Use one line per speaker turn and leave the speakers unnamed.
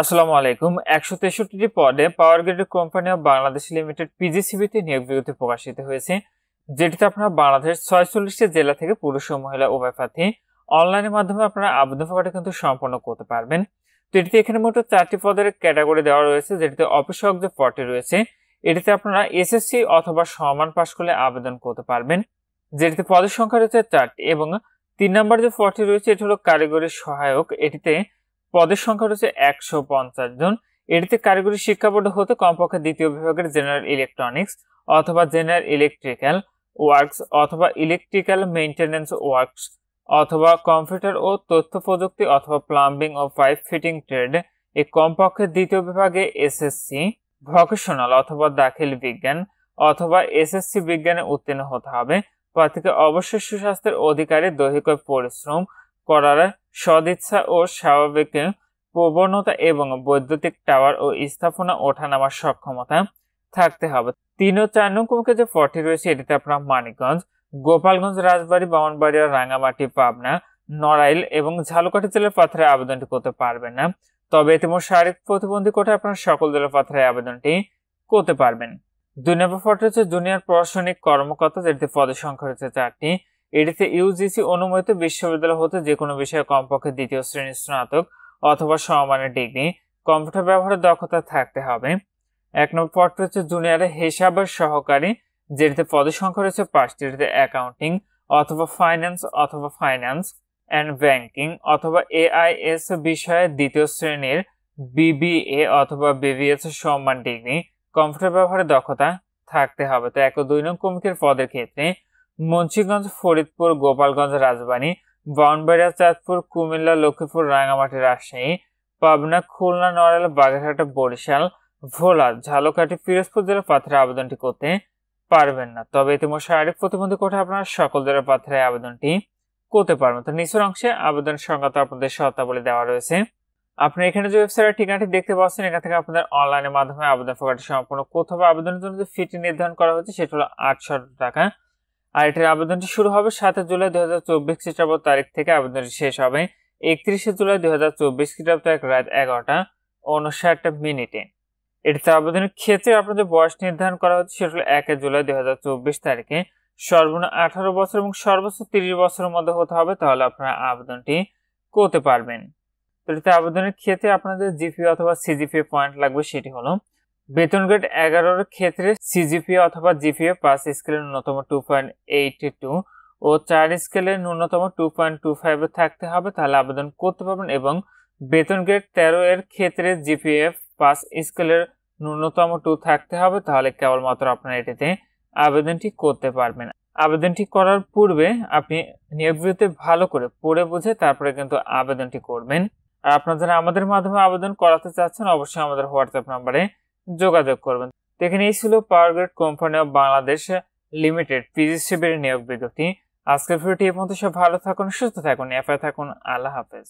আসসালামু আলাইকুম। ১৬৩টি পদে power grid company of Bangladesh limited পিজিসিবিতে নিয়োগ বিজ্ঞপ্তি প্রকাশিত হয়েছে, যেটিতে আপনারা বাংলাদেশ ৪৬টি জেলা থেকে পুরুষ ও মহিলা উভয় প্রার্থী অনলাইনের মাধ্যমে আপনারা আবেদন প্রক্রিয়া কিন্তু সম্পন্ন করতে পারবেন। তো এটিতে এখানে মোট ৪টি পদের ক্যাটাগরি দেওয়া রয়েছে, যেটিতে অফিস সহক যে পদটি রয়েছে এটিতে আপনারা এসএসসি অথবা সমান পাশ করলে আবেদন করতে পারবেন, যেটিতে পদের সংখ্যা রয়েছে ৪টি। এবং ৩ নম্বর যে পদটি রয়েছে এটি হলো কারিগরি সহায়ক, এটিতে পদের সংখ্যা রয়েছে ১৫০ জন। এটিতে কারিগরি শিক্ষা বোর্ড হতে কমপক্ষে দ্বিতীয় বিভাগের জেনারেল ইলেকট্রনিক্স অথবা জেনারেল ইলেকট্রিক্যাল ওয়ার্কস অথবা ইলেকট্রিক্যাল মেইনটেনেন্স ওয়ার্কস অথবা কম্পিউটার ও তথ্য প্রযুক্তি অথবা প্লাম্বিং ও পাইপ ফিটিং ট্রেড এই কমপক্ষে দ্বিতীয় বিভাগে এসএসসি ভোকেশনাল অথবা দাখিল বিজ্ঞান অথবা এসএসসি বিজ্ঞানে উত্তীর্ণ হতে হবে। প্রার্থীকে অবশ্যই সুস্বাস্থ্যের অধিকারী, দৈহিক পরিশ্রম করার সদিচ্ছা ও স্বাভাবিক প্রবণতা এবং বৈদ্যুতিক টাওয়ার ও স্থাপনা ওঠানামার সক্ষমতা থাকতে হবে। ৩ ও ৪ নং ক্রমিকে যে পদটি রয়েছে এটিতে আপনার মানিকগঞ্জ, গোপালগঞ্জ, রাজবাড়ী, ব্রাহ্মণবাড়িয়া, রাঙ্গামাটি, পাবনা, নড়াইল এবং ঝালকাঠি জেলার প্রার্থীরা আবেদনটি করতে পারবেন না। তবে ইতিমধ্যে শারীরিক প্রতিবন্ধী কোটায় আপনার সকল জেলার প্রার্থীরা আবেদনটি করতে পারবেন। ২ নম্বর পদটি হচ্ছে জুনিয়র প্রশাসনিক কর্মকর্তা, যেটিতে পদের সংখ্যা রয়েছে ৪টি। এটিতে ইউজিসি অনুমোদিত বিশ্ববিদ্যালয় হতে যে কোনো বিষয়ে কমপক্ষে দ্বিতীয় শ্রেণীর স্নাতক অথবা সমমানের ডিগ্রি, কম্পিউটার ব্যবহারের দক্ষতা থাকতে হবে। ১ নম্বর পদটি হচ্ছে জুনিয়র হিসাবের সহকারী, যেটিতে পদের সংখ্যা রয়েছে ৫টি। এটিতে অ্যাকাউন্টিং অথবা ফাইন্যান্স অ্যান্ড ব্যাংকিং অথবা এআইএস বিষয়ে দ্বিতীয় শ্রেণীর বিবিএ অথবা বিবিএস সম্মান ডিগ্রি, কম্পিউটার ব্যবহারের দক্ষতা থাকতে হবে। তো ১ ও ২ নং ক্রমিকের পদের ক্ষেত্রে মুন্সিগঞ্জ, ফরিদপুর, গোপালগঞ্জ, রাজবাড়ী, ব্রাহ্মণবাড়িয়া, চাঁদপুর, কুমিল্লা, লক্ষ্মীপুর, রাঙ্গামাটি, রাজশাহী, পাবনা, খুলনা, নড়াইল, বাগেরহাট, বরিশাল, ভোলা, ঝালকাঠি, পিরোজপুর জেলার প্রার্থীরা আবেদনটি করতে পারবেন না। তবে ইতিমধ্যে শারীরিক প্রতিবন্ধী কোটায় আপনারা সকল জেলার প্রার্থীরা আবেদনটি করতে পারবেন। তো নিচের অংশে আবেদন সংক্রান্ত আপনাদের শর্তাবলী দেওয়া রয়েছে। আপনি এখানে যে ওয়েবসাইটের ঠিকানাটি দেখতে পাচ্ছেন, এখান থেকে আপনাদের অনলাইনের মাধ্যমে আবেদন প্রক্রিয়াটি সম্পূর্ণ করতে হবে। আবেদনের জন্য যে ফিটি নির্ধারণ করা হয়েছে সেটা হলো ৮০০ টাকা। আর এটির আবেদনটি শুরু হবে ৭ জুলাই ২০২৪ খ্রিস্টাব্দ তারিখ থেকে। আবেদনটি শেষ হবে ৩১ জুলাই ২০২৪ খ্রিস্টাব্দ তারিখ রাত ১১:৫৯ এটিতে আবেদনের ক্ষেত্রে আপনাদের বয়স নির্ধারণ করা হচ্ছে সেটা হলো ১ জুলাই ২০২৪ তারিখে। সর্বনিম্ন ১৮ বছর এবং সর্বোচ্চ ৩০ বছরের মধ্যে হতে হবে, তাহলে আপনারা আবেদনটি করতে পারবেন। তো এটিতে আবেদনের ক্ষেত্রে আপনাদের জিপিএ অথবা সিজিপিএ পয়েন্ট লাগবে, সেটি হলো বেতন গ্রেড ১১ ক্ষেত্রে সিজিপিএ অথবা জিপিএ ৫ স্কেলের ন্যূনতম 2.82 ও ৪ স্কেলের ন্যূনতম 2.25 থাকতে হবে, তাহলে আবেদন করতে পারবেন। এবং বেতন গ্রেড ১৩ এর ক্ষেত্রে জিপিএ ৫ স্কেলের ন্যূনতম 2 থাকতে হবে, তাহলে কেবলমাত্র আপনারা এটিতে আবেদনটি করতে পারবেন। আবেদনটি করার পূর্বে আপনি নিয়োগ বিজ্ঞপ্তি ভালো করে পড়ে বুঝে তারপরে কিন্তু আবেদনটি করবেন। আর আপনারা যারা আমাদের মাধ্যমে আবেদন করাতে চাচ্ছেন অবশ্যই আমাদের হোয়াটসঅ্যাপ নাম্বারে যোগাযোগ করবেন। তো এখানে এই ছিল power grid company of Bangladesh limited পিজিসিবির নিয়োগ বিজ্ঞপ্তি। আজকের ভিডিওটি এই পর্যন্ত। সব ভালো থাকুন, সুস্থ থাকুন, এফআই থাকুন। আল্লাহ হাফেজ।